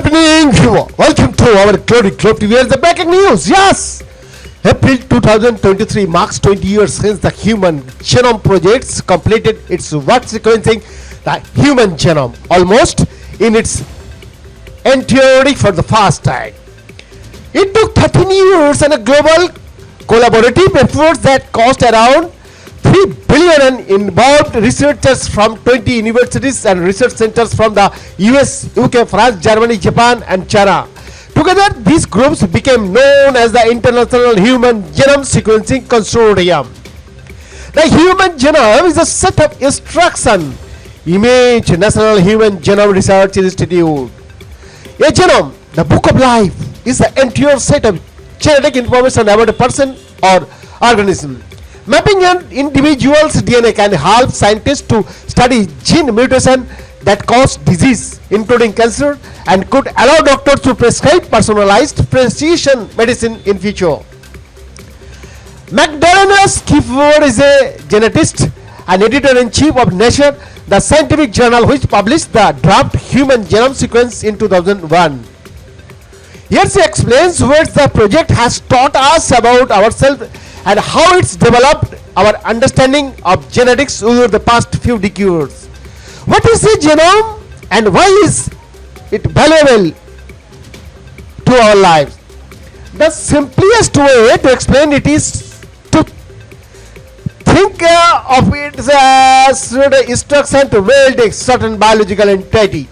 evening, viewer. Welcome to our Glory Globe TV. Here's the breaking news. Yes, April 2023 marks 20 years since the Human Genome Project completed its work sequencing the human genome, almost in its entirety for the first time. It took 13 years and a global collaborative effort that cost around 3 billion and involved researchers from 20 universities and research centers from the US, UK, France, Germany, Japan and China. Together, these groups became known as the International Human Genome Sequencing Consortium. The human genome is a set of instructions. Image National Human Genome Research Institute. A genome, the book of life, is the entire set of genetic information about a person or organism. Mapping an individual's DNA can help scientists to study gene mutation that cause disease, including cancer, and could allow doctors to prescribe personalized precision medicine in future. Magdalena Skipper is a genetist and editor-in-chief of Nature, the scientific journal which published the draft human genome sequence in 2001. Here she explains what the project has taught us about ourselves and how it's developed our understanding of genetics over the past few decades. What is a genome and why is it valuable to our lives? The simplest way to explain it is to think of it as an instruction to build a certain biological entity.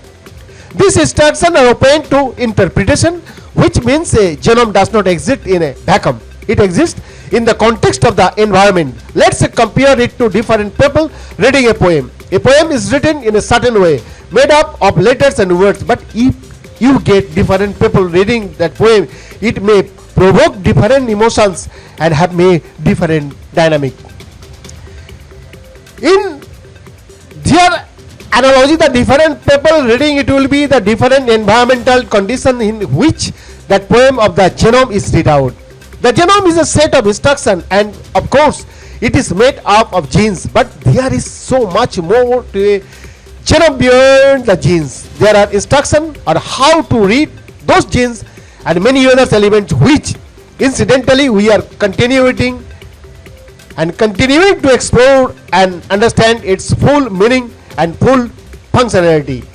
These instructions are open to interpretation, which means a genome does not exist in a vacuum. It exists in the context of the environment. Let's compare it to different people reading a poem. A poem is written in a certain way, made up of letters and words, but if you get different people reading that poem, it may provoke different emotions and have may different dynamic. In their analogy, the different people reading it will be the different environmental condition in which that poem of the genome is read out. The genome is a set of instructions and of course it is made up of genes, but there is so much more to a genome beyond the genes. There are instructions on how to read those genes and many other elements which incidentally we are continuing to explore and understand its full meaning and full functionality.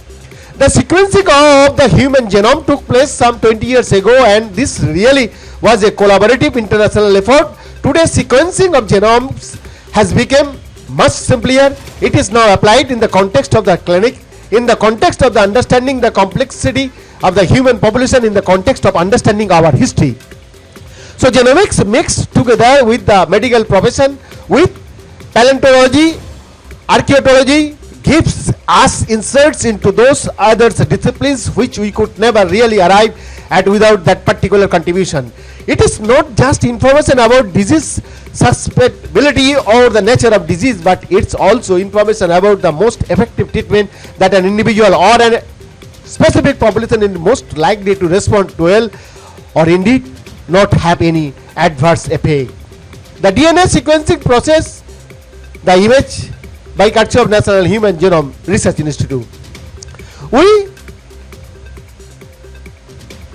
The sequencing of the human genome took place some 20 years ago and this really was a collaborative international effort. Today sequencing of genomes has become much simpler. It is now applied in the context of the clinic, in the context of the understanding the complexity of the human population, in the context of understanding our history. So genomics mixed together with the medical profession, with paleontology, archaeology, gives us insights into those other disciplines which we could never really arrive at without that particular contribution. It is not just information about disease susceptibility or the nature of disease, but it's also information about the most effective treatment that an individual or a specific population is most likely to respond to well or indeed not have any adverse effect. The DNA sequencing process, the image by courtesy of National Human Genome Research Institute. We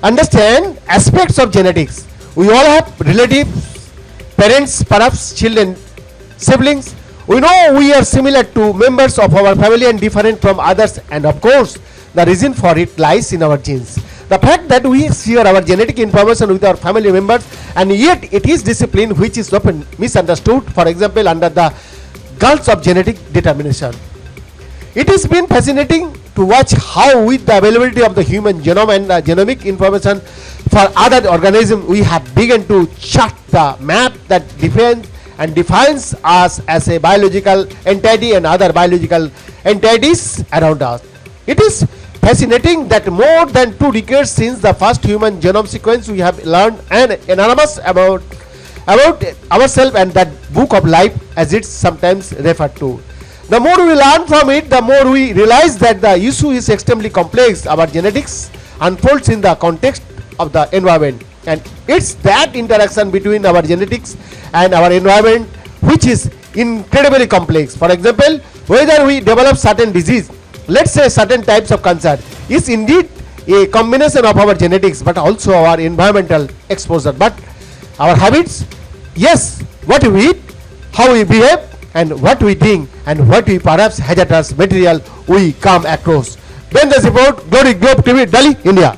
understand aspects of genetics. We all have relatives, parents, perhaps children, siblings. We know we are similar to members of our family and different from others, and of course the reason for it lies in our genes. The fact that we share our genetic information with our family members and yet it is discipline which is often misunderstood, for example under the guise of genetic determination. It has been fascinating to watch how with the availability of the human genome and the genomic information for other organisms we have begun to chart the map that defines us as a biological entity and other biological entities around us. It is fascinating that more than 2 decades since the first human genome sequence we have learned an enormous about ourselves and that book of life as it's sometimes referred to. The more we learn from it, the more we realize that the issue is extremely complex. Our genetics unfolds in the context of the environment, and it's that interaction between our genetics and our environment which is incredibly complex. For example, whether we develop certain disease, let's say certain types of cancer, is indeed a combination of our genetics but also our environmental exposure. But our habits, yes, what we eat, how we behave, and what we think, and what we perhaps hazardous material we come across. Ben the report, Glory Globe TV, Delhi, India.